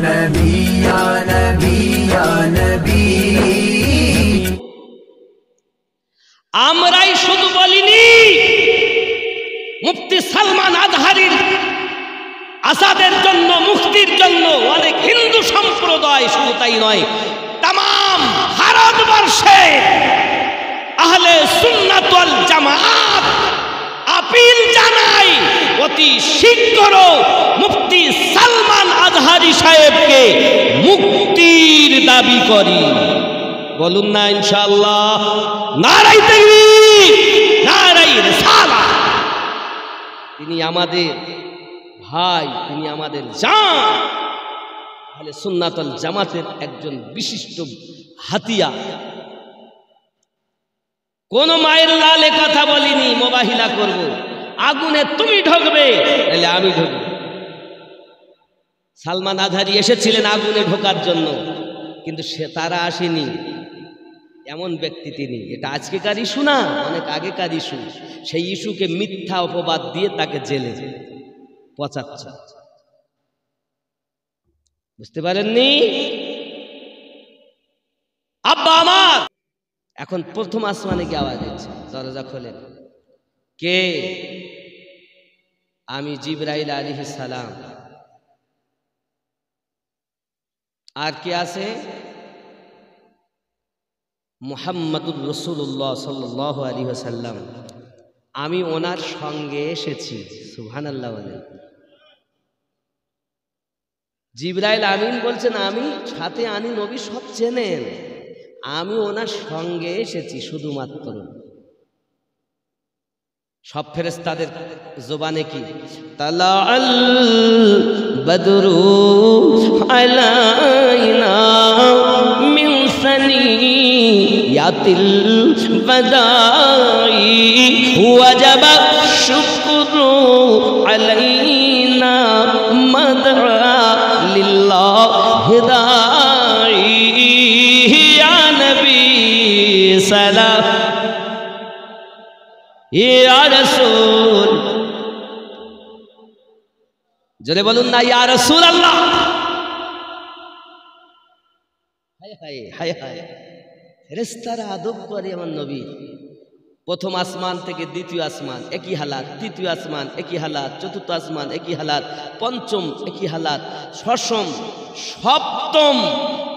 নবী ইয়া নবী ইয়া নবী। আমরাই শুধু বলিনি, মুফতি সালমান আজহারীর আজাদের জন্য, মুক্তির জন্য অনেক হিন্দু সম্প্রদায়, শুধু তাই নয়, তাম ভারতবর্ষে আহলে সুন্নাত ওয়াল জামাত আপিল জানাই, অতি শীঘ্র মুফতি সালমান আজহারী সাহেবকে মুক্তির দাবি করি। বলুন না ইনশাআল্লাহ। নারায়ে তাকবীর, নারায়ে রিসালাত। তিনি আমাদের ভাই, তিনি আমাদের জান, আহলে সুন্নাত ওয়াল জামাতের একজন বিশিষ্ট হাতিয়ার। কোন মায়ের লালে কথা বলিনি মোবাহিলা করব, আগুনে তুমি ঢোকবে তাহলে আমি ঢুকবো। সালমান আজহারী এসেছিলেন আগুনে ঢোকার জন্য, কিন্তু তারা আসেনি। এমন ব্যক্তি তিনি। এটা আজকেকার ইস্যু না, অনেক আগেকার ইস্যু। সেই ইস্যুকে মিথ্যা অপবাদ দিয়ে তাকে জেলে পচাচ্ছে। বুঝতে পারেননি? আব্বা আমার এখন প্রথম আসমানে কি আওয়াজ দিচ্ছে, দরজা খোলেন। কে? আমি জিবরাইল আলাইহিস সালাম। আর কে আছে? মুহাম্মাদুর রাসূলুল্লাহ সাল্লাল্লাহু আলাইহি ওয়াসাল্লাম। আমি ওনার সঙ্গে এসেছি। সুবহানাল্লাহ বলেন। জিবরাইল আমিন বলছেন, আমি সাথে আনি নবী সব চেনেন, আমি ওনার সঙ্গে এসেছি শুধুমাত্র। সব ফেরেশতাদের জবানে কি? তালাআল বদরু আলাইনা মিন সানিয়াতিল বাদাই ওয়াজাবা শুকরু আলাইনা মাদআ লিল্লাহি দাই ইয়া নবী সালাম ইয়া রাসূল। জোরে বলুন না ইয়া রাসূলুল্লাহ। হায় হায় হায় হায়, ফেরেশতারা আদব করে আমার নবী। প্রথম আসমান থেকে দ্বিতীয় আসমান একই হালাত, তৃতীয় আসমান একই হালাত, চতুর্থ আসমান একই হালাত, পঞ্চম একই হালাত, ষষ্ঠ, সপ্তম।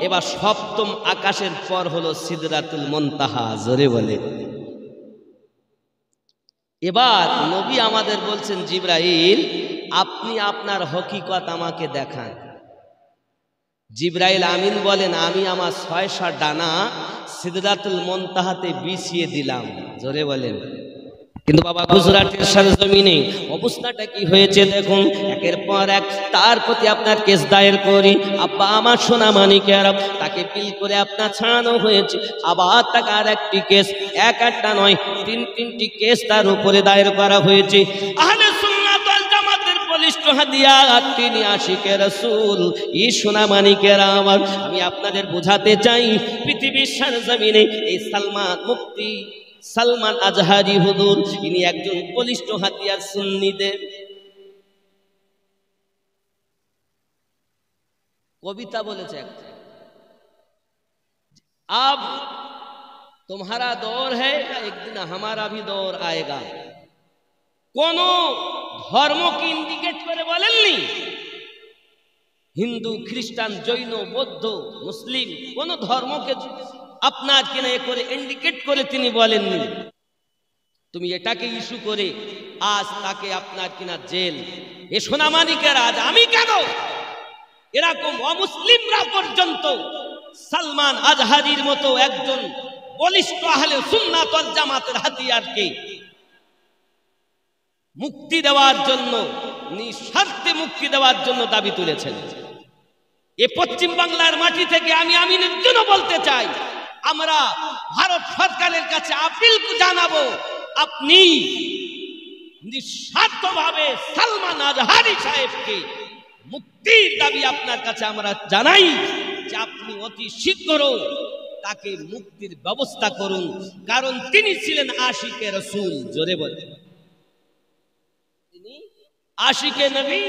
এবার সপ্তম আকাশের পর হলো সিদরাতুল মুনতাহা। জোরে বলে। এবার নবী আমাদের বলছেন, জিবরাইল আপনি আপনার হকিকত আমাকে দেখান। জিবরাইল আমিন বলেন, আমি আমার ৬টা ডানা সিদরাতুল মুনতাহাতে বিছিয়ে দিলাম। জোরে বলেন। কিন্তু বাবা গুজরাটের সরজমিনে অবস্থাটা কি হয়েছে দেখুন, একের পর এক তার প্রতি আপনার কেস দায়ের করি। আব্বা আমার সোনা মানিকের, তাকে বিল করে আপনার ছাড়ানো হয়েছে। আবার তাকে আর একটি কেস, একটা নয়, তিনটি কেস তার উপরে দায়ের করা হয়েছে। আহলে সুন্নাত ওয়াল জামাতের বলিষ্ঠ হাতিয়ার তিনি আশিকে রাসূল। এই সোনা মানিকেরা আমার, আমি আপনাদের বোঝাতে চাই, পৃথিবীর সরজমিনে এই সালমান, মুফতি সালমান আজহারী হুজুর, ইনি একজন বলিষ্ঠ হাতিয়ার সুন্নিদের। কবিতা বলেছে একটা, আব তোমারা দৌর হ্যায় এক দিন হামারা ভি দৌর আয়েগা। কোন ধর্মকে ইন্ডিকেট করে বলেননি, হিন্দু, খ্রিস্টান, জৈন, বৌদ্ধ, মুসলিম কোন ধর্মকে আপনার কিনা এ করে ইন্ডিকেট করে তিনি বলেননি। তুমি এটাকে ইস্যু করে আজ তাকে আপনার কিনা জেল। এ সোনামানিকের আজ আমি কেন, এরকম অমুসলিমরা পর্যন্ত সালমান আজহারীর মতো একজন বলিষ্ঠ আহলে সুন্নাত ওয়াল জামাতের হাতিয়ারকে মুক্তি দেওয়ার জন্য, নিঃস্বার্থে মুক্তি দেওয়ার জন্য দাবি তুলেছেন। এ পশ্চিম বাংলার মাটি থেকে আমি আমিনের জন্য বলতে চাই, আমরা ভারত সরকারের কাছে আপিল জানাবো, আপনি নিঃস্বার্থভাবে সালমান আজহারী সাহেবকে মুক্তির দাবি আপনার কাছে আমরা জানাই, যে আপনি অতি শীঘ্র তাকে মুক্তির ব্যবস্থা করুন, কারণ তিনি ছিলেন আশিকে রাসূল। জোরে বলেন, তিনি আশিকে নবী।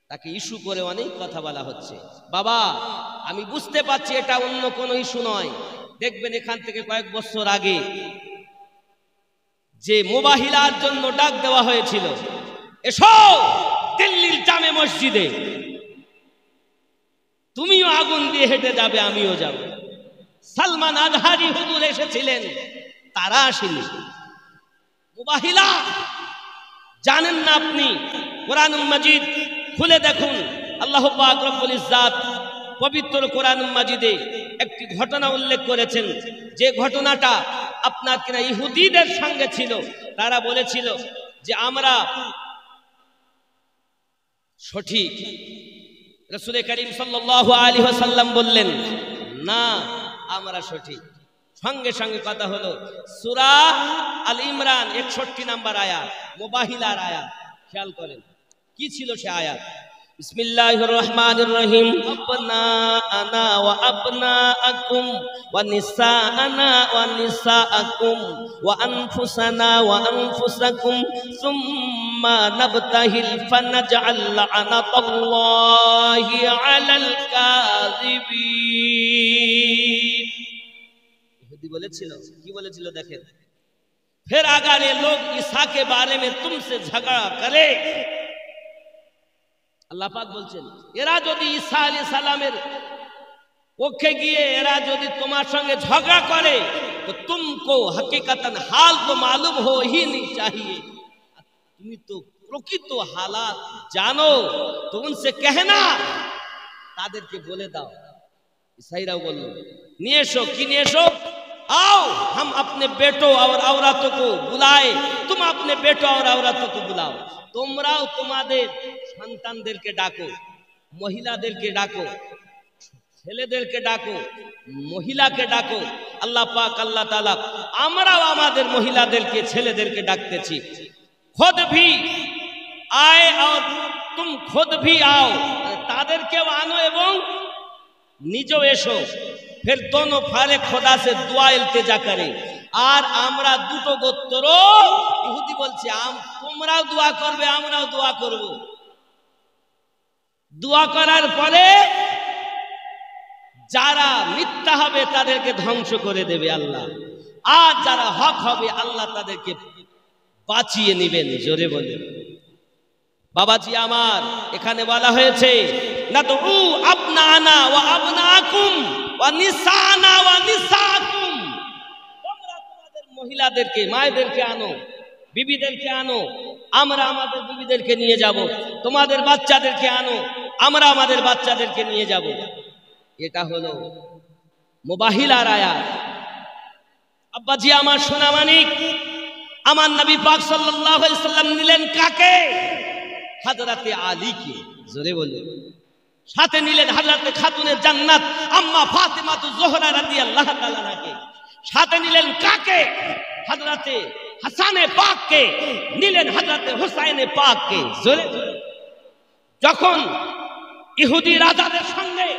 তাকে ইস্যু করে অনেক কথা বলা হচ্ছে। বাবা আমি বুঝতে পারছি এটা অন্য কোনো ইস্যু নয়। দেখবেন এখান থেকে কয়েক বছর আগে যে মুবাহিলার জন্য ডাক দেওয়া হয়েছিল, এসো দিল্লির জামে মসজিদে, তুমিও আগুন দিয়ে হেঁটে যাবে আমিও যাব। সালমান আজহারি হুজুর এসেছিলেন, তারা আসেনি। মুবাহিলা জানেন না আপনি? কোরআনুল মাজিদ খুলে দেখুন, আল্লাহ পাক রব্বুল ইজ্জাত পবিত্র কোরআনুল মাজিদে একটি ঘটনা উল্লেখ করেছেন, যে ঘটনাটা আপনার কিনা ইহুদিদের সঙ্গে ছিল। তারা বলেছিল যে আমরা সঠিক। রাসূল করিম সাল্লাল্লাহু আলাইহি ওয়াসাল্লাম বললেন না, আমরা সঠিক। সঙ্গে সঙ্গে কথা হলো সূরা আল ইমরান 61 নম্বর আয়াত, মুবাহিলার আয়াত। খেয়াল করেন কি ছিল সে আয়াত। বিসমিল্লাহির রহমানির রহিম। আবনাআনা ওয়া আবনাআকুম ওয়া নিসাআনা ওয়া নিসাআকুম ওয়া আনফুসানা ওয়া আনফুসাকুম সুম্মা নাবতাহিল ফানাজআল লা'নাতাল্লাহি আলাল কাযিবিন। ইহুদি বলেছিল, কি বলেছিল দেখেন, फिर अगर ये लोग ईसा के बारे में तुमसे झगड़ा करे, আল্লাহ পাক বলছেন এরা যদি ঈসা আলাইহিস সালামের পক্ষে গিয়ে এরা যদি তোমার সঙ্গে ঝগড়া করে তো तुमको हकीकतन हाल तो मालूम हो ही नहीं चाहिए, তুমি তো প্রকৃত হালাত জানো, তো उनसे कहना, তাদেরকে বলে দাও। ঈসাইরাও বলল নিয়ে এসো, কি নিয়ে এসো? आओ हम अपने बेटों और औरतों को बुलाए, तुम अपने बेटों और औरतों को बुलाओ। তোমরাও তোমাদের সন্তানদেরকে ডাকো, মহিলাদেরকে ডাকো, ছেলেদেরকে ডাকো, মহিলাকে ডাকো। আল্লাহ পাক আল্লাহ তাআলা আমরাও আমাদের মহিলাদেরকে ছেলেদেরকে ডাকতেছি। खुद भी आए और तुम खुद भी आओ, তাদেরকেও আনো এবং নিজেও এসো। फिर दोनों फारे खुदा से दुआ इल्तिजा करें। আর আমরা দুটো গোত্র, ইহুদি বলছে তোমরাও দোয়া করবে আমরাও দোয়া করব। দোয়া করার পরে যারা মিথ্যা হবে তাদেরকে ধ্বংস করে দেবে আল্লাহ, আর যারা হক হবে আল্লাহ তাদেরকে বাঁচিয়ে নেবেন। জোরে বলে বাবাজি আমার, এখানে বলা হয়েছে না তো আপনা ওয়া আবনাকুম ওয়া নিসানা ওয়া নিসাকুম, তোমরা তোমাদের মহিলাদেরকে মায়েদেরকে আনো, বিবিদেরকে আনো, আমরা আমাদের বিবিদেরকে নিয়ে যাব। তোমাদের বাচ্চাদেরকে আনো, আমরা আমাদের বাচ্চাদেরকে নিয়ে যাব। এটা হলো মুবাহিলার আয়াত। আব্বাজি আমার সোনা মানিক, আমার নবী পাক সাল্লাল্লাহু আলাইহি সাল্লাম নিলেন কাকে? হযরতে আলীকে। জোরে বলুন। সাথে নিলেন হযরতে খাতুনে জান্নাত আম্মা ফাতিমাতু জোহরা রাদিয়াল্লাহু তাআলা আনহাকে। সাথে নিলেন কাকে? হযরতে হাসানে পাককে। নিলেন হযরতে হুসাইনে পাককে। জোরে যখন ইহুদি রাজাদের সঙ্গে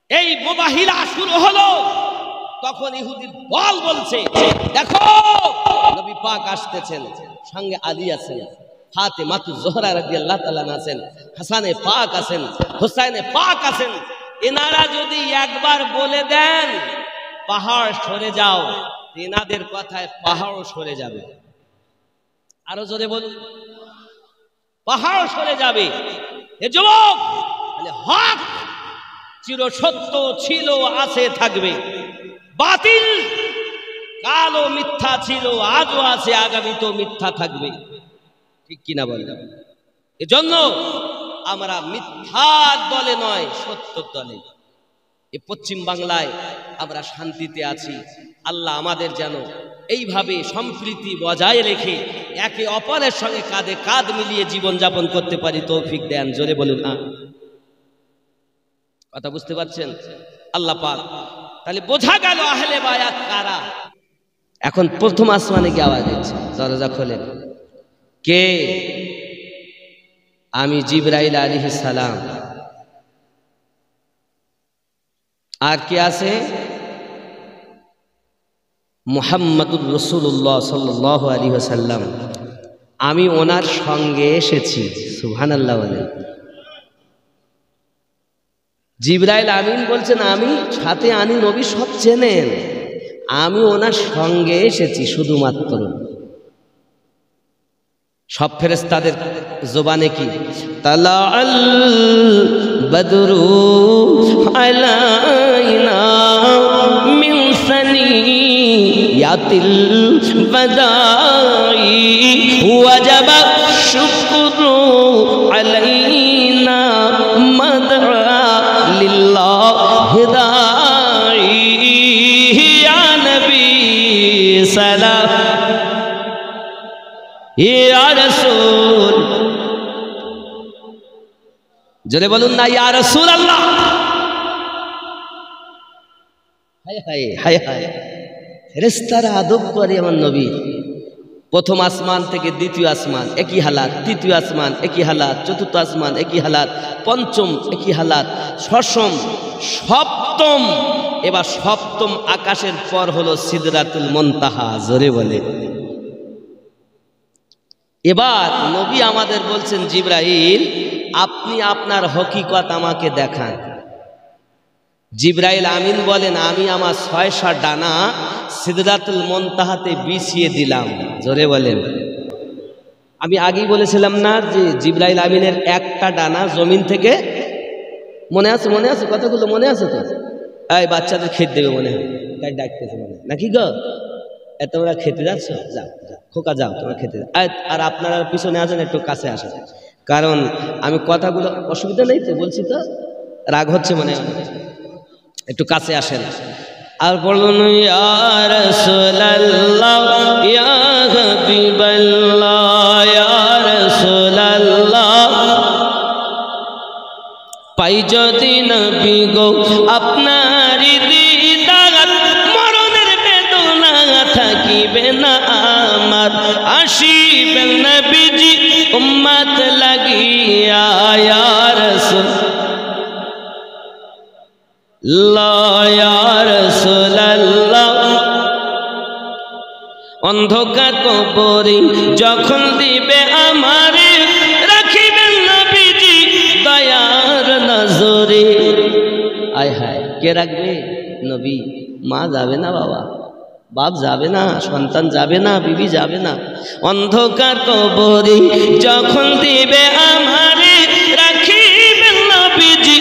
এই মুবাহিলা শুরু হলো, তখন ইহুদির দল বলছে দেখো নবী পাক আসতেছেন, সঙ্গে আলী আছেন, ফাতেমাতু জোহরা রাদিয়াল্লাহু তাআলা আছেন, হাসানে পাক আছেন, হুসাইনে পাক আছেন। এনারা যদি একবার বলে দেন পাহাড় সরে যাও, এনাদের কথায় পাহাড়ও সরে যাবে। আরো জোরে বলুন, পাহাড় সরে যাবে। এ যুবক, হক চির সত্য ছিল, আছে, থাকবে। বাতিল কালো মিথ্যা ছিল, আজও আছে, আগামীতেও মিথ্যা থাকবে। ঠিক কিনা বলেন? এজন্য আমরা মিথ্যার দলে নয়, সত্যর দলে। এই পশ্চিম বাংলায় আমরা শান্তিতে আছি। আল্লাহ আমাদের যেন এইভাবে সম্প্রীতি বজায় রেখে একে অপরের সঙ্গে কাঁধে কাঁধ মিলিয়ে জীবনযাপন করতে পারি, তৌফিক দেন। জোরে বলুন না। কথা বুঝতে পারছেন? আল্লাহ পাক তাহলে বোঝা গেল আহলে বায়াত কারা। এখন প্রথম আসমানে কি আওয়াজ হচ্ছে? দরজা খোলেন। কে? আমি জিবরাইল আলাইহিস সালাম। আর কে আছে? মুহাম্মাদুর রাসূলুল্লাহ সাল্লাল্লাহু আলাইহি ওয়াসাল্লাম। আমি ওনার সঙ্গে এসেছি। সুবহানাল্লাহ বলেন। জিবরাইল আমিন বলছেন আমি সাথে আনি নবী সব চেনেন, আমি ওনার সঙ্গে এসেছি শুধুমাত্র। সব ফেরেশতাদের জবানে কি তালাআল বদরু আলাইনা মিন সানিয়াতিল বাদাই ওয়াজাবা শুকরু আলাইনা মাদআ লিল্লাহি দাই ইয়া নবী সালাম ইয়া রাসূল, জোরে বলুন না ইয়া রাসূলুল্লাহ। হায় হায় হায় হায়, ফেরেশতারা আদব করে আমার নবী। প্রথম আসমান থেকে দ্বিতীয় আসমান একই হালাত, তৃতীয় আসমান একই হালাত, চতুর্থ আসমান একই হালাত, পঞ্চম একই হালাত, ষষ্ঠ সপ্তম, এবার সপ্তম আকাশের পর হলো সিদরাতুল মুনতাহা। জোরে বলে। এবার নবী আমাদের বলছেন জিবরাইল আপনি আপনার হকিকত আমাকে দেখান। জিবরাইল আমিন বলেন আমি আমার ৬টা ডানা সিদরাতুল মুনতাহাতে বিছিয়ে দিলাম। জোরে বলেন। আমি আগেই বলেছিলাম না যে জিবরাইল আমিনের একটা ডানা জমিন থেকে, মনে আছে মনে আছে কথাগুলো মনে আছে তো? এই বাচ্চাদের খেতে দেবে মনে হয়, তাই ডাকতেছে মনে হয় নাকি গো? তোমরা খেতে যাচ্ছ, যাও যাও খোকা যাও তোমরা খেতে যাও। আর আপনারা পিছনে আসেন, একটু কাছে আসেন, কারণ আমি কথাগুলো অসুবিধা নেই তো বলছি, তো রাগ হচ্ছে মনে হয়, একটু কাছে আসেন। আর বলুন ইয়া রাসূলুল্লাহ ইয়া হাবিবাল্লাহ ইয়া রাসূলুল্লাহ, পাই যদি নবী গো আপনার দিদার, মরণের বেদনা থাকিবে না আমার, আসিবেন নবীজি উম্মত লাগিয়া ইয়া রাসূলুল্লাহ ইয়া রাসূলুল্লাহ। অন্ধকার কবরে যখন দিবে আমারে, রাখিবেন নবীজি দয়ার নজরে। আয় হায়, কে রাখবে? নবী। মা যাবে না, বাবা বাপ যাবে না, সন্তান যাবে না, বিবি যাবে না। অন্ধকার কবরে যখন দিবে আমারে, রাখিবেন নবীজি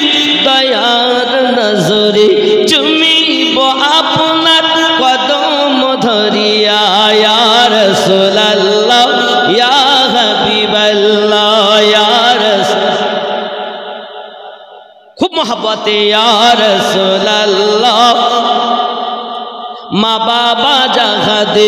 দয়ার নজরে। চুমিব আপনার কদম ধরিয়া ইয়া রাসূলুল্লাহ ইয়া হাবিবাল্লাহ ইয়া রাসূল, খুব মহব্বতে ইয়া রাসূলুল্লাহ। মা বাবা জাহাদে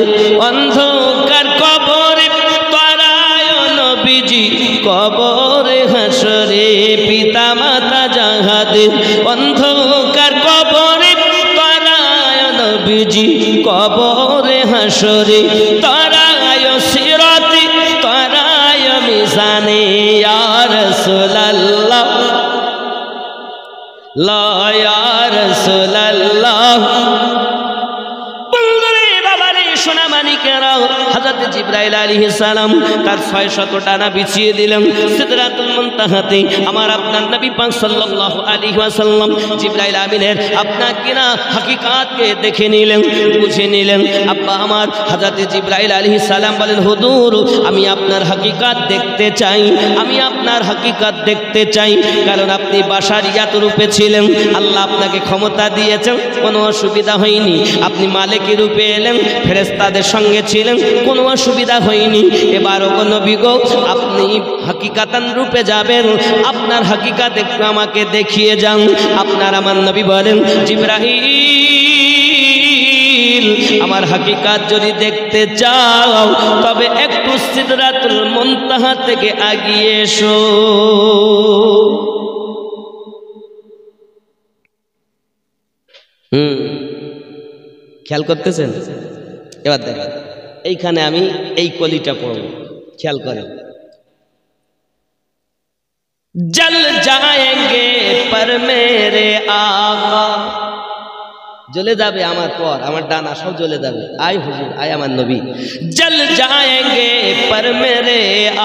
অন্ধকার কবরে, তরায় নবীজি কবরে হাসরে। পিতা মাতা জাহাদে অন্ধকার কবরে, তরায় নবীজি কবরে হাসরে। তরায় সিরাতে তরায় মিজানে ইয়া রাসূলুল্লাহ লা ইয়া রাসূলুল্লাহ। হযরত জিবরাইল আলাইহিস সালাম তার ৬০০ ডানা বিছিয়ে দিলেন সিদরাতুল মুনতাহাতে। আমার আপনার নবী পাক সাল্লাল্লাহু আলাইহি ওয়াসাল্লাম জিবরাইল আমিনের আপনার কিনা হাকিকাতকে দেখে নিলেন, বুঝে নিলেন। আব্বা আমার হযরত জিবরাইল আলাইহিস সালাম বলেন হুজুর আমি আপনার হাকিকাত দেখতে চাই, আমি আপনার হাকিকাত দেখতে চাই, কারণ আপনি বাশারিয়াত রূপে ছিলেন, আল্লাহ আপনাকে ক্ষমতা দিয়েছেন, কোনো অসুবিধা হয়নি। আপনি মালিকি রূপে এলেন, ফেরেশতাদের সঙ্গে ছিলেন, কোনো অসুবিধা হয়নি। এবারও নবী গো আপনি হাকিকাতান রূপে যাবেন, আপনার হাকিকাত একটু আমাকে দেখিয়ে যান। আপনার আমার নবী বলেন জিবরাইল আমার হাকিকাত যদি দেখতে চাও তবে একটু সিদরাতুল মুনতাহা থেকে আগিয়ে এসো। খেয়াল করতেছেন? এবার দেখেন এইখানে আমি এই কলিটা পড়ব, খেয়াল করেন। जल जाएंगे पर मेरे आका জ্বলে যাবে আমার পর, আমার ডানা সব জ্বলে যাবে। আয় হুজুর, আয় আমার নবী। জল जाएंगे पर मेरे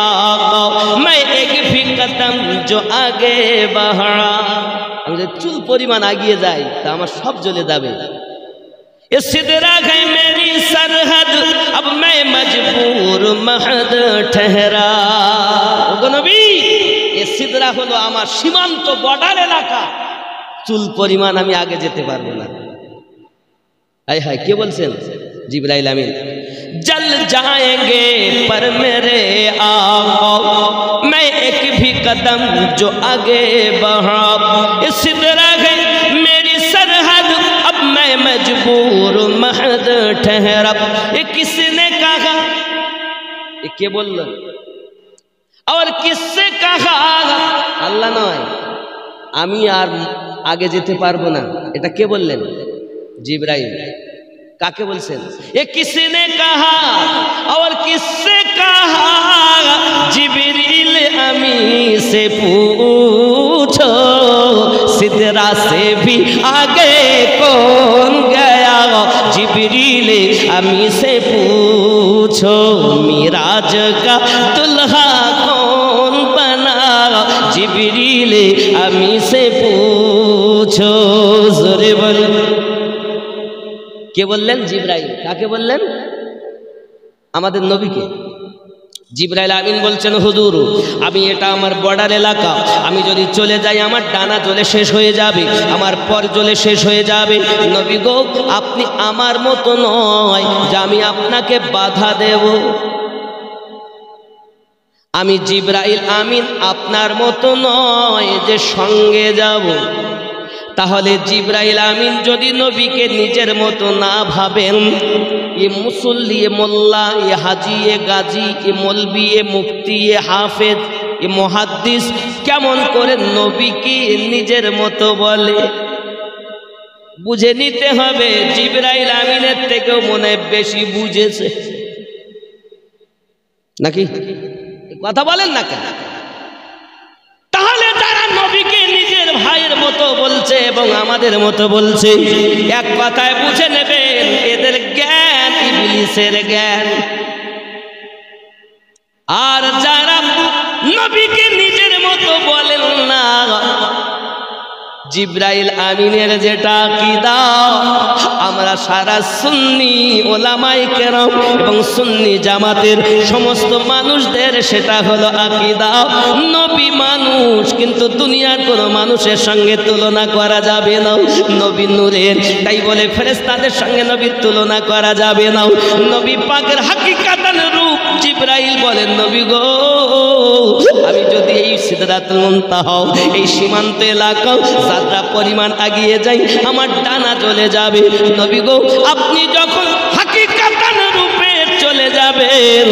आका मैं एक भी कदम जो आगे बढ़ा। আমি যদি চুল পরিমাণ আগিয়ে যাই তা আমার সব জ্বলে যাবে। ये सिदरा है मेरी सरहद अब मैं मजबूर महद ठहरा। ওগো নবী, এই সিদরা হলো আমার সীমান্ত, বর্ডার এলাকা, চুল পরিমাণ আমি আগে যেতে পারবো না। আয় হায়, কে বলছেন? জিবরাইল আমিন। जल जाएंगे पर मेरे आका मैं एक भी कदम जो आगे बढ़ा। इस सिदरा है मेरी सरहद अब मैं मजबूर महद ठहरा। ये किसने कहा? ये के बोल और किससे कहा? আল্লাহ নয়, আমি আর আগে যেতে পারবো না, এটা কে বললেন? জিবরাইল। কাকে বলছেন? ये किसने कहा और किससे कहा? जिब्रील अमी से पूछो सिदरा से भी आगे कौन गया? जिब्रील अमी से पूछो मिराज का दुल्हा कौन बना? जिब्रील अमी से पूछो। जोरे बोल। কে বললেন? জিবরাইল। কাকে বললেন? আমাদের নবীকে। জিবরাইল আমিন বলছেন, হুজুর আমি এটা আমার বর্ডার এলাকা, আমি যদি চলে যাই আমার ডানা জ্বলে শেষ হয়ে যাবে, আমার পর জ্বলে শেষ হয়ে যাবে। নবী গো, আপনি আমার মতো নয় যে আমি আপনাকে বাধা দেব। আমি জিবরাইল আমিন আপনার মতো নয় যে সঙ্গে যাব। তাহলে জিবরাইল আমিন যদি নবীকে নিজের মতো না ভাবেন, এ মুসল্লি, এ মোল্লা, এ হাজি, এ গাজী, এ মৌলবি, এ মুফতি, এ হাফেজ, এ মুহাদ্দিস কেমন করে নবীকে নিজের মতো বলে? বুঝে নিতে হবে জিবরাইল আমিনের থেকেও মনে বেশি বুঝেছে নাকি? কথা বলেন না কেন? তাহলে যারা নবীকে নিজের ভাইয়ের মতো বলছে এবং আমাদের মতো বলছে, এক কথায় বুঝে নেবেন এদের জ্ঞান ইবলিসের জ্ঞান। আর যারা নবীকে নিজের মতো বলেন না, জিবরাইল আমিনের যেটা আকীদা, আমরা সারা সুন্নি ওলামায়ে কেরাম এবং সুন্নি জামাতের সমস্ত মানুষদের সেটা হলো আকীদা। নবী মানুষ, কিন্তু দুনিয়ার কোনো মানুষের সঙ্গে তুলনা করা যাবে না। নবী নূরের, তাই বলে ফেরেশতাদের সঙ্গে নবীর তুলনা করা যাবে না। নবী পাকের হাকিকাতান রূপ। জিবরাইল বলেন, নবী গো, আমি যদি এই সিদরাতুল মুনতাহা, এই সীমান্ত এলাকা যাত্রা পরিমাণ আগিয়ে যাই আমার ডানা চলে যাবে। নবী গো, আপনি যখন হাকিকাতান রূপে চলে যাবেন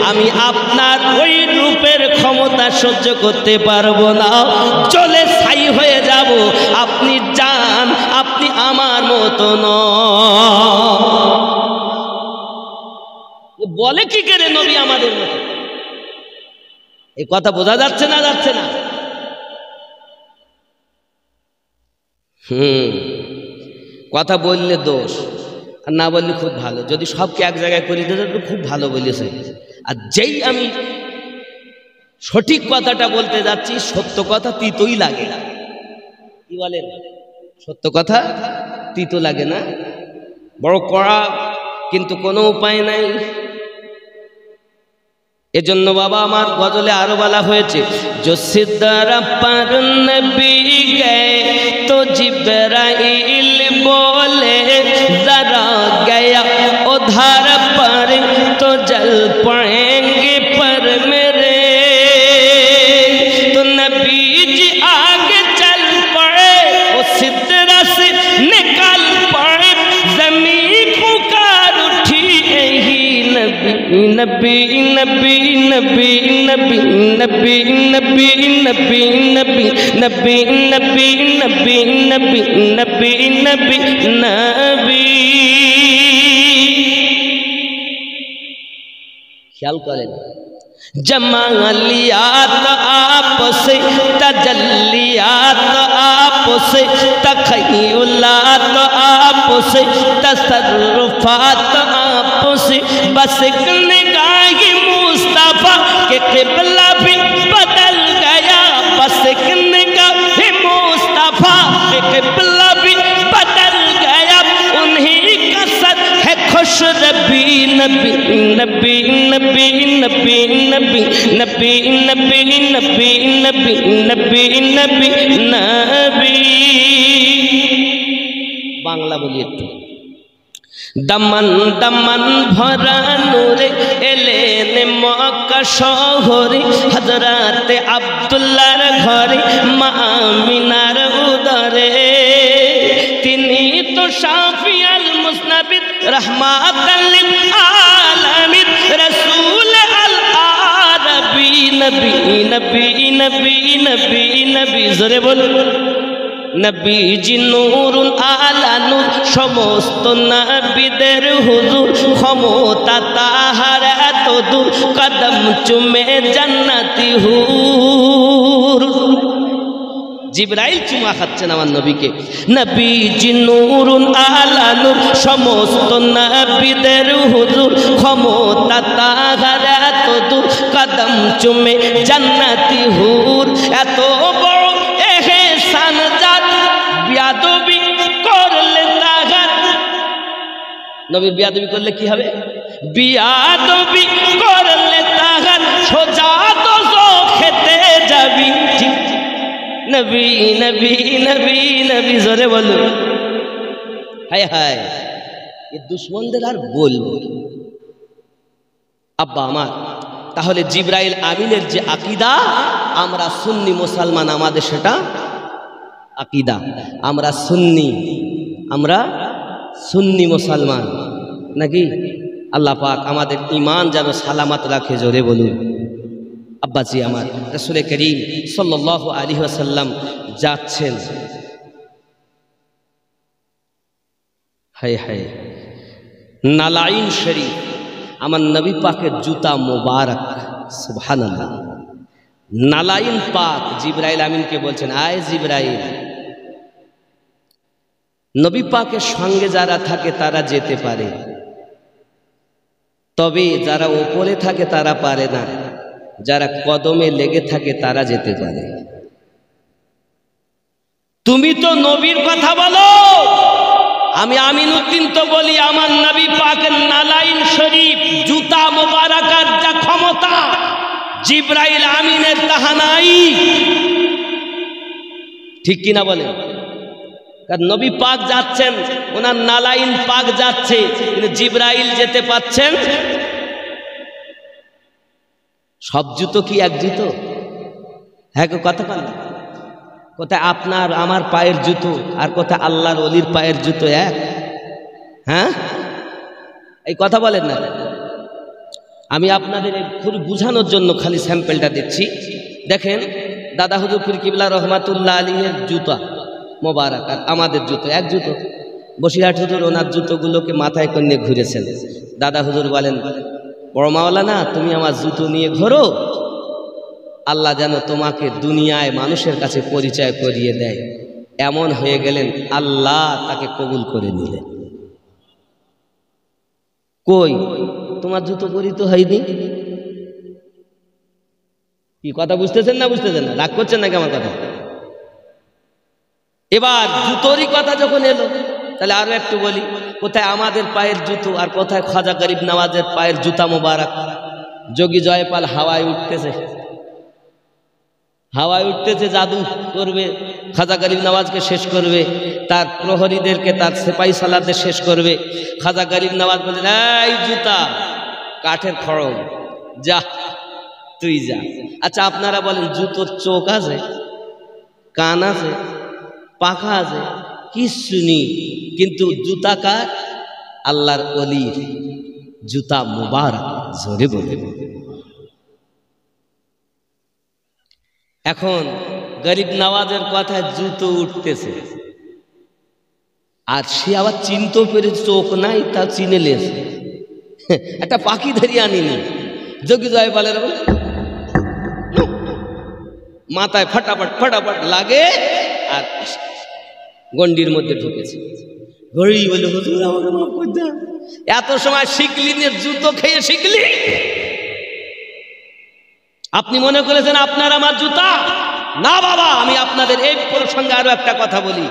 আমি আপনার ওই রূপের ক্ষমতা সহ্য করতে পারবো না, চলে ছাই হয়ে যাব। আপনি যান, আপনি আমার মতো নন। বলে কি করে নবী আমাদের মতো? এই কথা বোঝা যাচ্ছে না? যাচ্ছে না? কথা বললে দোষ, আর না বললে খুব ভালো। যদি সবকে এক জায়গায় করে দিতে তো খুব ভালো বলেছে। আর যেই আমি সঠিক কথাটা বলতে যাচ্ছি, সত্য কথা তিতই লাগে। কি বলেন? সত্য কথা তিতো লাগে না? বড় কড়া, কিন্তু কোনো উপায় নাই। এজন্য বাবা আমার গজলে আরো বলা হয়েছে, जो सिदरा पर नबी गए तो जिब्राइल बोले जरा गया उधर पर तो जल पड़ेंगे पर मेरे। तो नबी जी आगे चल पड़े, वो सिदरा से निकल पड़े, जमीन पुकार उठी ही नबी नबी नबी नबी नबी नबी नबी नबी नबी नबी नबी नबी नबी नबी नबी नबी। ख्याल करें, जमालियात आप से तजल्लियात आप आपसे तखय्युलात आपसे तसर्रुफात आपसे बस एक निगाह मुस्तफा के क़िबला भी बदल गया बस एक निगाह मुस्तफा के क़िबला भी बदल गया उन्हीं का सद है खुश रबी नबी नबी नबी नबी नबी नबी नबी नबी नबी नबी नबी नबी बांग्ला बोलिए तो दमन दमन भरा नूरे एलेन मक्का शहरे हजरत अब्दुल्लाहर घरे मा आमिनार उदरे तिनी तो शाफी अल मुस्नबिद रहमातल लिल आलमीन रसूल अल आरबी नबी नबी नबी नबी नबी जोरे बोलो नबीजी नूरुल आला नूर समस्त नबीদের হুজুর ক্ষমতা তাহার এত দূর কদম চুমে জান্নাতি হুর জিবরাইল চুমা খাচ্ছেন আমার নবীকে নবীজি নূরুল আলা নূর সমস্ত নবীদের হুজুর ক্ষমতা তাহার এত দূর কদম চুমে জান্নাতি হুর এত বড় এহসান জাত বিয়াদবি করলে তাহার নবীর বিয়াদবি করলে কি হবে বিয়াদবি করলে তাহার সোজা তো খেতে যাবি ঠিক নবী নবী নবী নবী জোরে বলো হায় হায় এই দুশমনদের আর বলবো আব্বা আমার তাহলে জিবরাইল আমিনের যে আকীদা আমরা সুন্নি মুসলমান আমাদের সেটা আকীদা আমরা সুন্নি মুসলমান নাকি আল্লাহ পাক আমাদের ঈমান যেন সালামত রাখে জোরে বলুন আব্বাজি আমার রাসূল করিম সাল্লাল্লাহু আলাইহি ওয়াসাল্লাম যাচ্ছেন হায় হায় নালাইন শরীফ আমার নবী পাকের জুতা মোবারক সুবহানাল্লাহ নালাইন পাক জিবরাইল আমিনকে বলছেন আয় জিবরাইল নবী পাকের সঙ্গে যারা থাকে তারা যেতে পারে তবে যারা উপরে থাকে তারা পারে না যারা কদমে লেগে থাকে তারা যেতে পারে তুমি তো নবীর কথা বলো আমি আমিনউদ্দিন তো বলি আমার নবী পাকের নালাইন শরীফ জুতা মোবারকার যা ক্ষমতা জিবরাইল আমিনের তাহা নাই ঠিক কিনা বলেন কারণ নবী পাক যাচ্ছেন ওনার নালাইন পাক যাচ্ছে কিন্তু জিবরাইল যেতে পাচ্ছেন সব জুতো কি এক জুতো হ্যাঁ কথা বলেন কোথায় আপনার আমার পায়ের জুতো আর কোথায় আল্লাহর ওলির পায়ের জুতো এক হ্যাঁ এই কথা বলেন না আমি আপনাদের খুব বোঝানোর জন্য খালি স্যাম্পলটা দিচ্ছি দেখেন দাদা হুজুর পীর কিবলা রহমাতুল্লাহ আলাইহির জুতা মোবারক আর আমাদের জুতো এক জুতো বসিরহাট হুজুর ওনার জুতোগুলোকে মাথায় করে নিয়ে ঘুরেছেন দাদা হুজুর বলেন বড় মাওলানা তুমি আমার জুতো নিয়ে ঘোরো আল্লাহ যেন তোমাকে দুনিয়ায় মানুষের কাছে পরিচয় করিয়ে দেয় এমন হয়ে গেলেন আল্লাহ তাকে কবুল করে নিলেন কই তোমার জুতো পরিত হয়নি কি কথা বুঝতেছেন না রাগ করছেন নাকি আমার কথা এবার জুতোরই কথা যখন এলো তাহলে আরো একটু বলি কোথায় আমাদের পায়ের জুতো আর কোথায় খাজা গরিব নওয়াজের পায়ের জুতা মোবারক যোগী জয়পাল হাওয়ায় উঠতেছে জাদু করবে খাজা গরিব নওয়াজকে শেষ করবে তার প্রহরীদেরকে তার সিপাহী সালারদের শেষ করবে খাজা গরিব নওয়াজ বলেন এই জুতা কাঠের খড়ম যা তুই যা আচ্ছা আপনারা বলেন জুতোর চোখ আছে কান আছে পাখা আছে কিচ্ছু নেই কিন্তু জুতা কার আল্লাহর ওলির জুতা মুবারক জোরে বলে এখন গরিব নওয়াজের কথায় জুতো উঠতেছে আর সে আবার চিনতেও পেরে চোখ নাই তা চিনে লেছে একটা পাখি ধরিয়ে আনিনি যোগী জয়পালের মাথায় ফটাফট লাগে আর গন্ডির মধ্যে ঢুকেছে। ঘড়ি বলে হুজুর আমাকে মাফ করে দেন। এত সময় শিকলিনের জুতো খেয়ে শিকলি, আপনি মনে করেছেন আপনার আমার জুতা? না বাবা, আমি আপনাদের এই প্রসঙ্গে আরো একটা কথা বলি।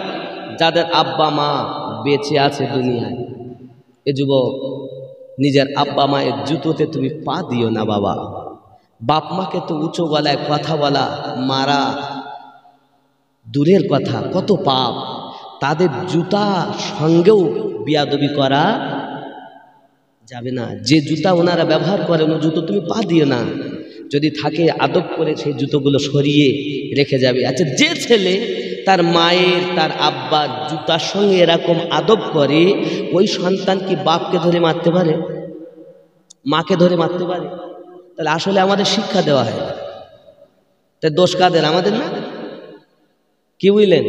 যাদের আব্বা মা বেঁচে আছে দুনিয়ায়, এ যুবক, নিজের আব্বা মায়ের জুতোতে তুমি পা দিও না বাবা। বাপ মাকে তো উঁচু গলায় কথা বলা, মারা দূরের কথা, কত পাপ। তাদের জুতা সঙ্গেও বিয়াদবি করা যাবে না। যে জুতা ওনারা ব্যবহার করেন ও জুতো তুমি পা দিও না। যদি থাকে আদব করে সেই জুতোগুলো সরিয়ে রেখে যাবে। আচ্ছা, যে ছেলে তার মায়ের তার আব্বার জুতার সঙ্গে এরকম আদব করে, ওই সন্তান কি বাপকে ধরে মারতে পারে? মাকে ধরে মারতে পারে? তাহলে আসলে আমাদের শিক্ষা দেওয়া হয় না। তাই দোষ কাদের? আমাদের না? কি বুঝলেন?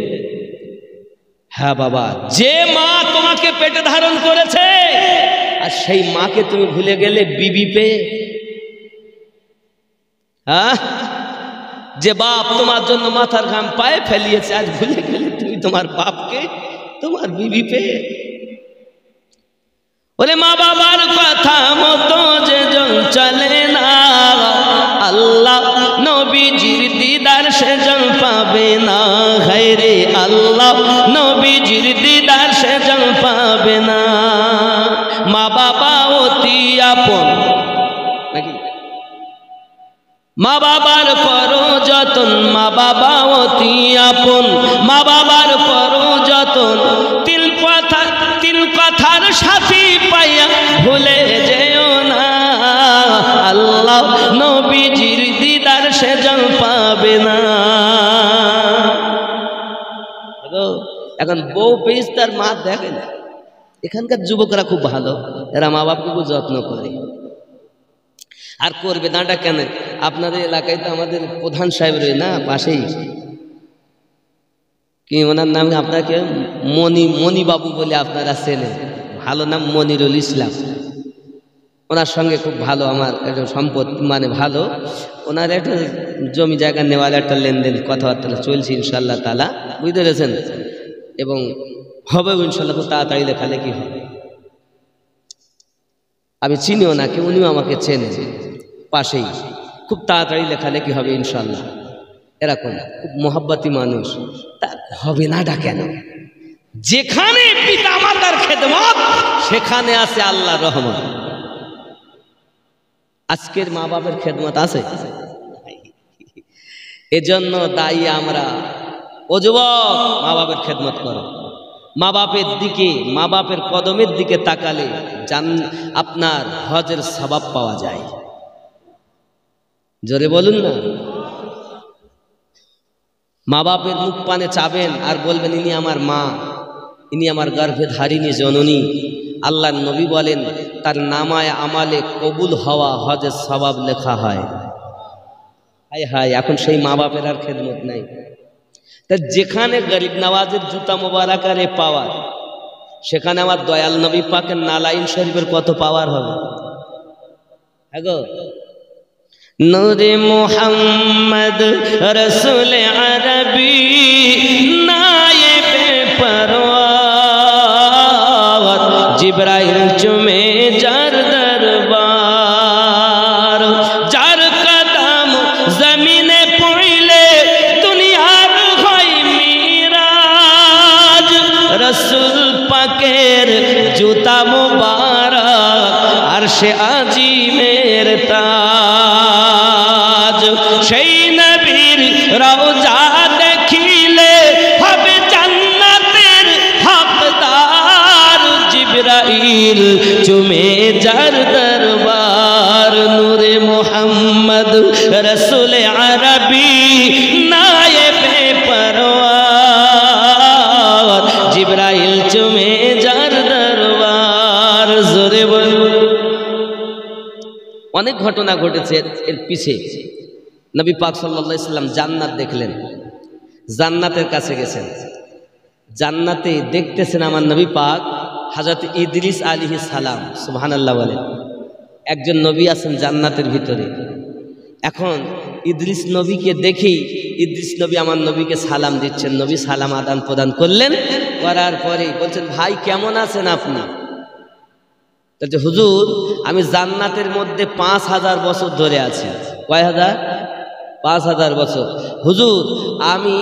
হ্যাঁ বাবা, যে মা তোমাকে পেটে ধারণ করেছে আর সেই মাকে তুমি ভুলে গেলে বিবি পেয়ে। হ্যাঁ, যে বাপ তোমার জন্য মাথার ঘাম পায়ে ফেলিয়েছে, আজ ভুলে গেলে তুমি তোমার বাপকে তোমার বিবি পেয়ে। বলে মা বাবার কথা মতো যে জন চলে না, আল্লাহ নবীজির দিদার সে জন পাবে না। হায়রে আল্লাহ নবীজির দিদার সে জন পাবে না। মা বাবা অতি আপন নাকি? মা বাবার করো যতন, মা বাবা অতি আপন। মা বাবার করো যতন, তিল কথার সাথী পাইয়া ভুলে যেও না। আল্লাহ নবীজির দিদার সে জন পাবে না। এখন বউ পেয়েছে তার মা দেখে না। এখানকার যুবকরা খুব ভালো, এরা মা বাপকে খুব যত্ন করে। আর করবে দাঁড়া কেন? আপনাদের এলাকায় তো আমাদের প্রধান সাহেব রয়ে না পাশেই, কি ওনার নাম আপনাকে মনি বাবু বলে আপনারা চেনেন, ভালো নাম মনিরুল ইসলাম। ওনার সঙ্গে খুব ভালো আমার একটা সম্পদ, মানে ভালো। ওনার একটা জমি জায়গা নেওয়ার একটা লেনদেন কথাবার্তা চলছে ইনশাল্লাহ তাআলা, বুঝতে পেরেছেন? এবং হবে ইনশাল্লাহ, খুব তাড়াতাড়ি লেখালেখি হবে। আমি চিনিও না কি, উনিও আমাকে চেনে, পাশেই। খুব তাড়াতাড়ি লেখালেখি হবে ইনশাল্লাহ। এরকম খুব মোহাব্বতী মানুষ। তা হবে না ডা কেন? যেখানে পিতা মাতার খেদমত সেখানে আছে আল্লাহর রহমত। আজকের মা বাপের খেদমত আছে? এজন্য দায়ী আমরা। ও যুবক, মা বাপের খেদমত করো। মা বাপের দিকে, মা বাপের কদমের দিকে তাকালে আপনার হজের সওয়াব পাওয়া যায়। জোরে বলুন না। মা বাপের মুখ পানে চাবেন আর বলবেন ইনি আমার মা, ইনি আমার গর্ভে ধারিণী জননী। আল্লাহর নবী বলেন তার নামায় আমালে কবুল হওয়া হজের সওয়াব লেখা হয়। হায় হায়, এখন সেই মা বাপের আর খেদমত নাই। তা যেখানে গরিব নওয়াজের জুতা মোবারকারে পাওয়ার, সেখানে আমার দয়াল নবী পাকের নালাইন শরীফের কত পাওয়ার হবে। হ্যাঁ গো, নূরে মুহাম্মদ রসুল আরবি নায়েবে পরওয়ার, জিবরাইল চুমে যার দরবার, যার কদম জমিনে পড়লে দুনিয়ার হয় মিরাজ। রসুল পাকের জুতা মুবারক আরশে আজিমের তাজ। সেই নবীর রওজা দেখিলে হবে জান্নাতের হকদার। জিবরাইল চুমে যার দরবার, নূরে মুহাম্মদ রসুল আরবি নায়েবে পরওয়ার, জিবরাইল চুমে যার দরবার। জোরে বলুন। অনেক ঘটনা ঘটেছে এর পিছে। নবী পাক সাল্লাল্লাহু আলাইহি সাল্লাম জান্নাত দেখলেন, জান্নাতের কাছে গেছেন। জান্নাতে দেখতেছেন আমার নবী পাক হযরত ইদ্রিস আলাইহিস সালাম, সুবহানাল্লাহ বলেন। একজন নবী আছেন জান্নাতের ভিতরে। এখন ইদ্রিস নবীকে দেখেই ইদ্রিস নবী আমার নবীকে সালাম দিচ্ছেন, নবী সালাম আদান প্রদান করলেন, করার পরে বলছেন ভাই কেমন আছেন আপনি? বলছে হুজুর আমি জান্নাতের মধ্যে 5000 বছর ধরে আছি। কয় হাজার? 5000 বছর। হুজুর আমি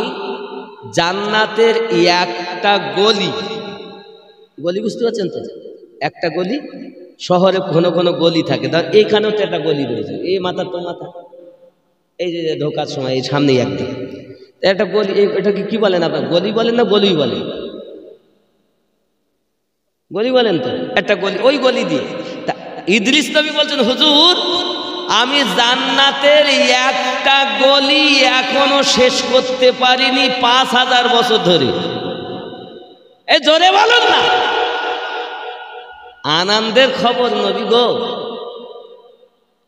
জান্নাতের একটা গলি, গলি বুঝতে পারছেন তো, একটা গলি, শহরে ঘন ঘন গলি থাকে, ধর এইখানেও তো একটা গলি রয়েছে, এই মাথা তো মাথা, এই যে ঢোকার সময় এই সামনেই একদম একটা গলি, এটাকে কি বলেন আপনার? গলি বলেন না গলি বলেন? গলি বলেন তো, একটা গলি, ওই গলি দিয়ে ইদ্রিস নবী বলছেন হুজুর আমি জান্নাতের একটা গলি এখনো শেষ করতে পারিনি 5000 বছর ধরে। এই জোরে বলুন না, আনন্দের খবর নবী গো।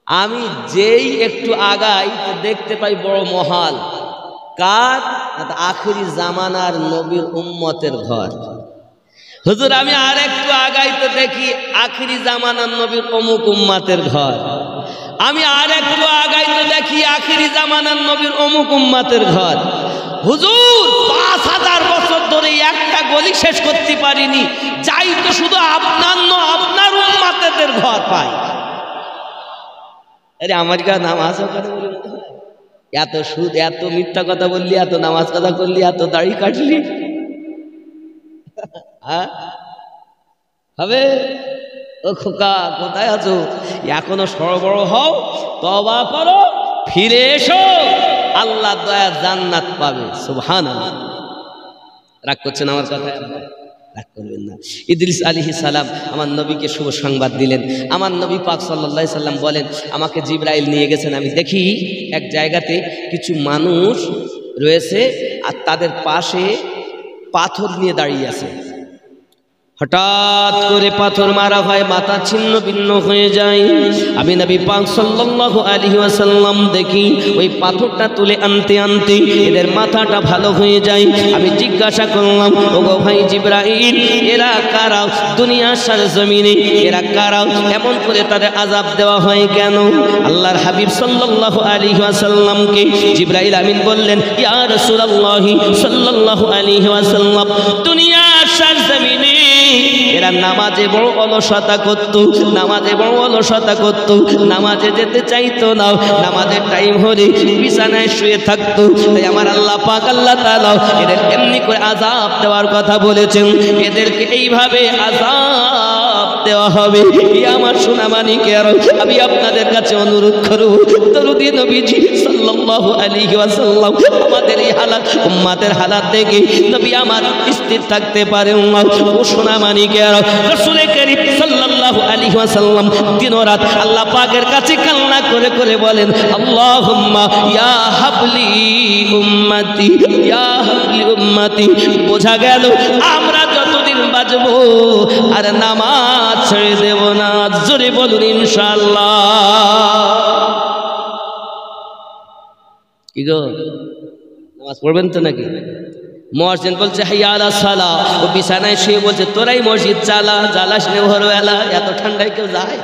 আমি যেই একটু আগাই তো দেখতে পাই বড় মহাল, কার? আখিরি জামানার নবীর উম্মতের ঘর। হুজুর আমি আর একটু আগাই তো দেখি আখিরি জামানার নবীর অমুক উম্মতের ঘর। আমি আর একটু আগাই তো দেখি আখিরি জামানার নবীর অমুক উম্মতের ঘর। হুজুর 5000 বছর ধরে একটা গলি শেষ করতে পারিনি, যাই তো শুধু আপনার উম্মতের ঘর পাই। আরে আমার কাছে নামাজ কথা বলি, এত সুদ, এত মিথ্যা কথা বললি, এত নামাজ কথা করলি, এত দাড়ি কাটলি, হবে? ও খোকা কোথায় আছো? এখনো সরবড় হও, তওবা করো, ফিরে এসো, আল্লাহ দয়া জান্নাত পাবে। সুবহানাল্লাহ। রাগ করছেন আমার কথায়? রাগ করবেন না। ইদ্রিস আলাইহিস সালাম আমার নবীকে শুভ সংবাদ দিলেন। আমার নবী পাক সাল্লাল্লাহু আলাইহি সাল্লাম বলেন আমাকে জিবরাইল নিয়ে গেছেন, আমি দেখি এক জায়গাতে কিছু মানুষ রয়েছে আর তাদের পাশে পাথর নিয়ে দাঁড়িয়ে আছে। হঠাৎ করে পাথর মারা হয়, মাথা ছিন্ন ভিন্ন হয়ে যায়। আমি নবী পাক সাল্লাল্লাহু আলাইহি ওয়াসাল্লাম দেখি ওই পাথরটা তুলে আনতে আনতে এদের মাথাটা ভালো হয়ে যায়। আমি জিজ্ঞাসা করলাম ওগো ভাই জিবরাইল, এরা কারা? দুনিয়ার সরজমিনে এরা কারা? এমন করে তাদের আযাব দেওয়া হয় কেন? আল্লাহর হাবিব সাল্লাল্লাহু আলাইহি ওয়াসাল্লামকে জিবরাইল আমিন বললেন ইয়া রাসূলুল্লাহ সাল্লাল্লাহু আলাইহি ওয়াসাল্লাম, দুনিয়ার সরজমিনে এরা নামাজে বড় অলসতা করত, নামাজে বড় অলসতা করত, নামাজে যেতে চাইতো না, নামাজের টাইম হলে বিছানায় শুয়ে থাকতো। তাই আমার আল্লাহ পাক আল্লাহ তাআলা এদের এমনি করে আযাব দেওয়ার কথা বলেছেন, এদেরকে এইভাবে আযাব দেওয়া হবে। আমার সোনা মানিকেরা, আমি আপনাদের কাছে অনুরোধ করব দরুদি নবীজি সাল্লাল্লাহু আলাইহি ওয়াসাল্লাম আমাদের এই হালাত, উম্মতের হালাত দেখে নবী আমার স্থির থাকতে পারেন না। ও সোনা মানিকেরা, রাসূল করিম সাল্লাল্লাহু আলাইহি ওয়াসাল্লাম দিন রাত আল্লাহ পাকের কাছে কান্না করে করে বলেন আল্লাহুম্মা ইয়া হাবলি উম্মতি, ইয়া হাবলি উম্মতি। বোঝা গেল আমরা যতদিন বাঁচবো আর নামাজ ছেড়ে দেব না। জোরে বলুন ইনশাআল্লাহ। কি গো, নামাজ পড়বেন তো নাকি? মুয়াজ্জিন বলছে হাইয়া আলাস সালাহ, ও বিছানায় শুয়ে বলছে তোরাই মসজিদ চালা, জ্বালাস নে ভোরবেলা, এত ঠান্ডায় কেউ যায়?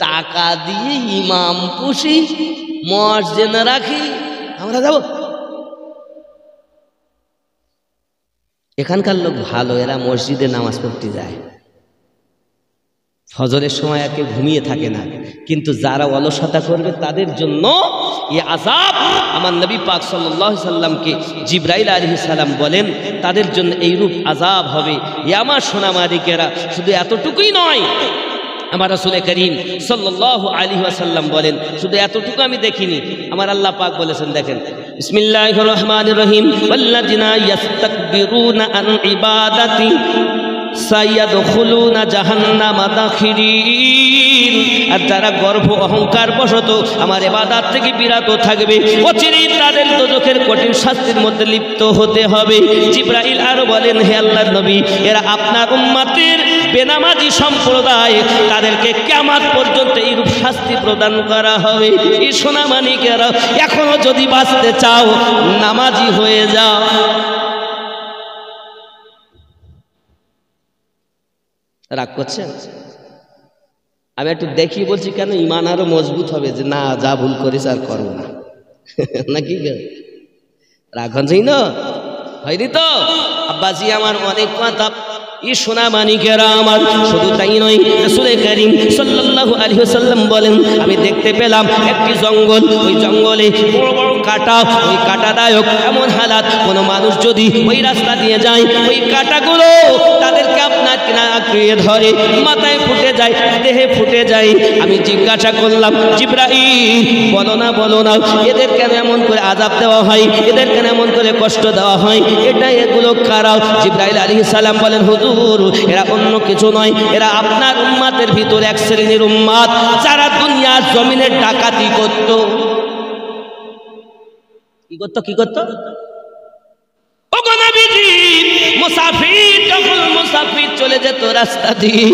টাকা দিয়ে ইমাম পুষি, মুয়াজ্জিন রাখি, আমরা যাব? এখানকার লোক ভালো, এরা মসজিদে নামাজ পড়তে যায়, ফজরের সময় আর কেউ ঘুমিয়ে থাকে না। কিন্তু যারা অলসতা করবে তাদের জন্য এই আযাব। আমার নবী পাক সাল্লাল্লাহু আলাইহি সাল্লামকে জিবরাইল আলাইহিস সালাম বলেন তাদের জন্য এইরূপ আযাব হবে। আমার সোনা মালিকেরা, শুধু এতটুকুই নয়, আমার রাসূল করিম সাল্লাল্লাহু আলাইহি ওয়াসাল্লাম বলেন শুধু এতটুকু আমি দেখিনি, আমার আল্লাহ পাক বলেছেন, দেখেন বিসমিল্লাহির রহমানির রহিম, ওয়াল্লাযিনা ইস্তাকবিরুনা আন ইবাদাতি সাইয়াদখুলুনা জাহান্নামা দাখিরিন। আর যারা গর্ব অহংকার বশত আমার ইবাদত থেকে বিরত থাকবে, অচিরেই তাদের দোজখের কঠিন শাস্তির মধ্যে লিপ্ত হতে হবে। জিবরাইল আরো বলেন হে আল্লাহর নবী, এরা আপনার উম্মতের বেনামাজি সম্প্রদায়, তাদেরকে কিয়ামত পর্যন্ত এইরূপ শাস্তি প্রদান করা হবে। এই সোনা মানিকেরা, এখনো যদি বাঁচতে চাও নামাজি হয়ে যাও। রাগ করছেন? আমি একটু দেখিয়ে বলছি কেন, ইমান আরো মজবুত হবে যে না যা ভুল করিস আর করবো না। নাকি রাখন যাই না হয়নি তো আব্বাজি আমার অনেক কথা ই সোনা মানিকেরা আমার শুধু তাই নয় রাসূল কারীম সাল্লাল্লাহু আলাইহি ওয়াসাল্লাম বলেন আমি দেখতে পেলাম একটি জঙ্গল ওই জঙ্গলে বড় বড় কাঁটা ওই কাঁটাদায়ক এমন হালাত কোন মানুষ যদি ওই রাস্তা দিয়ে যায় ওই কাঁটাগুলো তাদেরকে আপনার কিনা আঁকড়িয়ে ধরে মাথায় ফুটে যায় দেহে ফুটে যায় আমি জিজ্ঞাসা করলাম জিবরাইল বলো না এদের কেন এমন করে আযাব দেওয়া হয় এদের কেন এমন করে কষ্ট দেওয়া হয় এটা এগুলো কারা জিবরাইল আলাইহিস সালাম বলেন হুজুর এরা অন্য কিছু নয় এরা আপনার উম্মতের ভিতর এক শ্রেণীর উম্মত যারা দুনিয়ার জমিনে ডাকাতি করত কি করত ওগো নবীজি মুসাফির যখন মুসাফির চলে যেত রাস্তা দিয়ে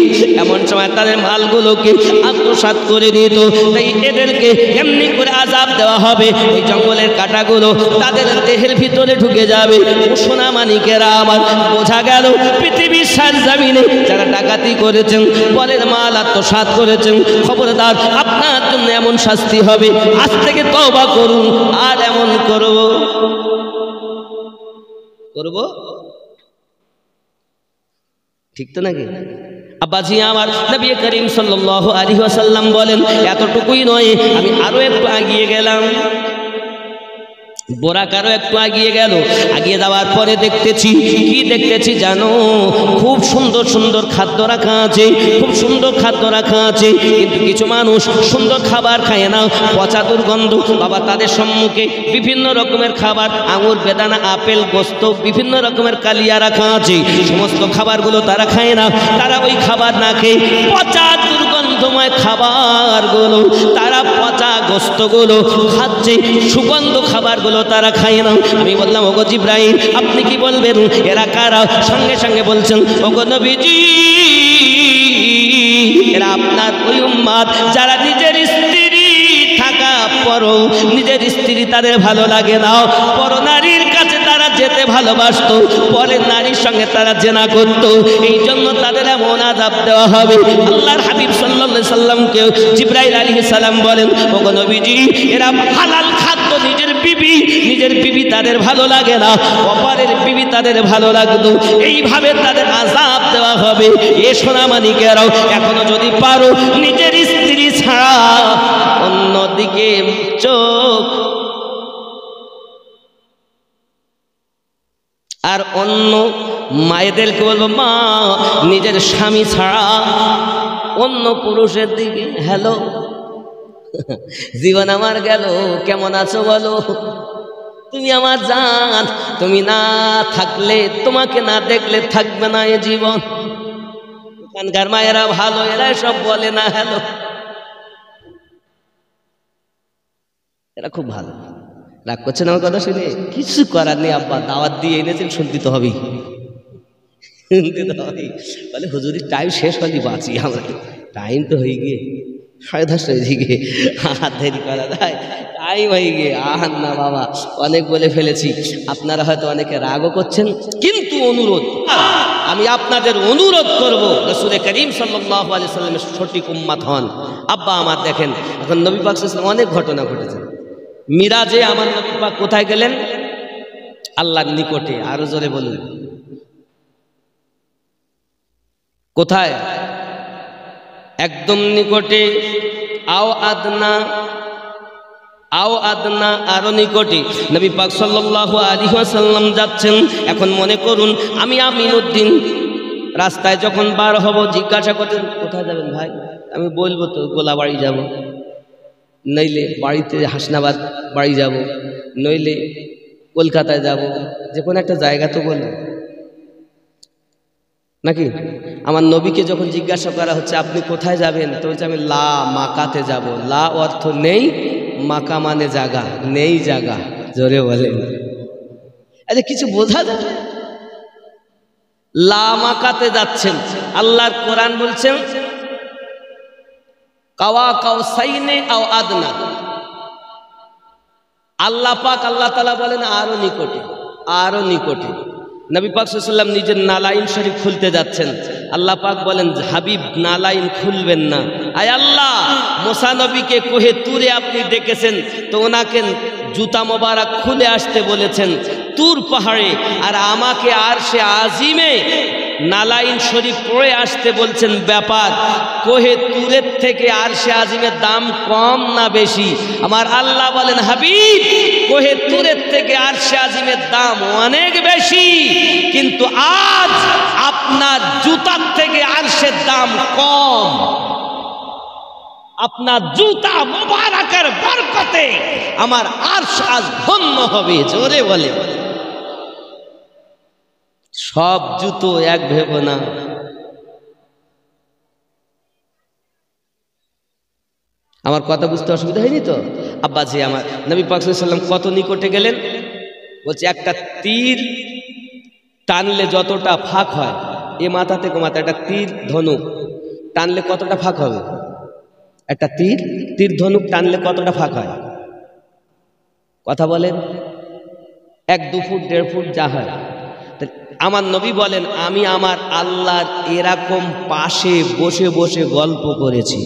এমন সময় তাদের মালগুলোকে আত্মসাৎ করে নিত তাই এদেরকে এমনি করে আযাব দেওয়া হবে ওই জঙ্গলের কাঁটাগুলো তাদের দেহের ভিতরে ঢুকে যাবে সোনা মানিকেরা আমার বোঝা গেল পৃথিবীর সারজমিনে যারা ডাকাতি করেছেন পরের মাল আত্মসাৎ করেছেন খবরদার আপনার জন্য এমন শাস্তি হবে আজ থেকে তওবা করুন আর এমন করব ঠিক তো নাকি আব্বাজি আমার নবী করিম সাল্লাল্লাহু আলাইহি ওয়াসাল্লাম বলেন এতটুকুই নয় আমি আরো একটু এগিয়ে গেলাম বোরাকারও একটু এগিয়ে গেল এগিয়ে যাওয়ার পরে দেখতেছি জানো খুব সুন্দর সুন্দর খাদ্য রাখা আছে খুব সুন্দর খাদ্য রাখা আছে কিন্তু কিছু মানুষ সুন্দর খাবার খায় না পচা দুর্গন্ধ বাবা তাদের সম্মুখে বিভিন্ন রকমের খাবার আঙুর বেদানা আপেল গোস্ত বিভিন্ন রকমের কালিয়া রাখা আছে সমস্ত খাবারগুলো তারা খায় না তারা ওই খাবার না খেয়ে পচা দুর্গন্ধময় খাবারগুলো তারা পচা গোস্তগুলো খাচ্ছে সুগন্ধ খাবারগুলো তারা খায় না আমি বললাম ওগো জিবরাইল আপনি কি বলবেন এরা কারা সঙ্গে সঙ্গে বলছেন ওগো নবীজি এরা আপনার ওই উম্মত যারা নিজের স্ত্রী থাকা পরও নিজের স্ত্রী তাদের ভালো লাগে না পর নারীর কাছে তারা যেতে ভালোবাসতো পরের নারীর সঙ্গে তারা জেনা করত এই জন্য তাদের এমন আযাব দেওয়া হবে আল্লাহর হাবিব সাল্লাল্লাহু আলাইহি সাল্লামকে জিবরাইল আলাইহিস সালাম বলেন ওগো নবীজি এরা হালাল খাদ্য নিজের বিবি তাদের ভালো লাগে না অপরের বিবি তাদের ভালো লাগতো এইভাবে তাদের আযাব দেওয়া হবে এ সোনামানিকেরাও এখনো যদি পারো নিজের স্ত্রী ছাড়া অন্যদিকে চোখ আর অন্য মায়েদেরকে বলবো মা নিজের স্বামী ছাড়া অন্য পুরুষের দিকে হ্যালো জীবন আমার গেল কেমন আছো বলো তুমি আমার জান তুমি না থাকলে তোমাকে না দেখলে থাকবে না এ জীবন এখানকার মায়েরা ভালো এরা সব বলে না হ্যালো এরা খুব ভালো রাগ করছেন আমার কথা শুনে কিছু করার নেই আব্বা দাওয়াত দিয়ে এনেছেন শুনতে তো হবেই বলে হুজুরির টাইম শেষ হলে বাঁচি আমরা টাইম তো হয়ে গিয়ে 10:30 হয়ে গিয়ে আর দেরি করা যায় টাইম হয়ে গিয়ে আহান না বাবা অনেক বলে ফেলেছি আপনারা হয়তো অনেকে রাগও করছেন কিন্তু অনুরোধ আমি আপনাদের অনুরোধ করব রাসূল করিম সাল্লাল্লাহু আলাইহি সাল্লামের সঠিক উম্মত হন আব্বা আমার দেখেন এখন নবী পাক সাল্লাল্লাহু আলাইহি ওয়াসাল্লাম অনেক ঘটনা ঘটেছে মিরাজে আমার নবী পাক কোথায় গেলেন আল্লাহর নিকটে আরো জোরে বলুন কোথায় একদম নিকটে আও আদনা আরো নিকটে নবী পাক সাল্লাল্লাহু আলাইহি ওয়াসাল্লাম যাচ্ছেন এখন মনে করুন আমি আমিনউদ্দিন রাস্তায় যখন বার হব জিজ্ঞাসা করতেন কোথায় যাবেন ভাই আমি বলবো তো গোলাবাড়ি যাব নইলে বাড়িতে হাসনাবাদ বাড়ি যাব নইলে কলকাতায় যাব যে কোনো একটা জায়গা তো বলবো নাকি আমার নবীকে যখন জিজ্ঞাসা করা হচ্ছে আপনি কোথায় যাবেন তো বলছে আমি লা মাকাতে যাব লা অর্থ নেই মাকা মানে জায়গা নেই জায়গা জোরে বলেন আচ্ছা কিছু বোঝা যায় লা মাকাতে যাচ্ছেন আল্লাহর কোরআন বলছেন কাওয়া কাউসাইনে আও আদনা আল্লাহ পাক আল্লাহ তাআলা বলেন আরো নিকটে নবী পাক সাল্লাল্লাহু আলাইহি ওয়াসাল্লাম নিজের নালাইন শরীফ খুলতে যাচ্ছেন, আল্লাহ পাক বলেন হাবিব নালাইন খুলবেন না। আয় আল্লাহ, মুসা নবীকে কোহে তুরে আপনি ডেকেছেন, তো ওনাকে জুতা মোবারক খুলে আসতে বলেছেন তুর পাহাড়ে, আর আমাকে আরশে আজিমে নালাইন শরীফ পড়ে আসতে বলছেন। ব্যাপার কোহে তুরের থেকে আরশে আজিমের দাম কম না বেশি? আমার আল্লাহ বলেন হাবিব, কোহে তুরের থেকে আরশে আজিমের দাম অনেক বেশি, কিন্তু আজ আপনার জুতার থেকে আরশের দাম কম। আপনার জুতা মোবারকের বরকতে আমার আরশ আজ ধন্য হবে। জোরে বলে, সব জুতো এক ভেবো না। আমার কথা বুঝতে অসুবিধা হয়নি তো? আব্বাজি আমার নবী পাক সাল্লাল্লাহু আলাইহি ওয়াসাল্লাম কত নিকটে গেলেন, বলছে একটা তীর টানলে যতটা ফাঁক হয়, এ মাথা থেকে মাথা একটা তীর ধনুক টানলে কতটা ফাঁক হবে? একটা তীর ধনুক টানলে কতটা ফাঁক হয়? কথা বলেন, 1-2 ফুট 1.5 ফুট যা হয়। আমার নবী বলেন আমি আমার আল্লাহর এরকম পাশে বসে বসে গল্প করেছি।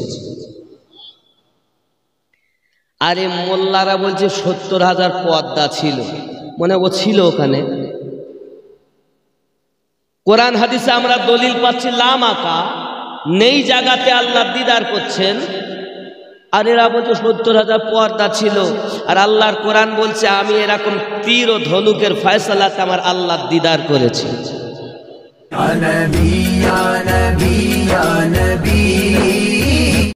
আরে মোল্লারা বলছে 70,000 পর্দা ছিল, মনে ও ছিল ওখানে। কোরআন হাদিসে আমরা দলিল পাচ্ছি লামাকা নেই জায়গাতে আল্লাহ দিদার করছেন, আর এরা বলছে 70,000 পর্দা ছিল। আর আল্লাহর কোরআন বলছে আমি এরকম তীর ও ধনুকের ফয়সালাতে আমার আল্লাহ দিদার করেছি। या नबी या नबी या नबी।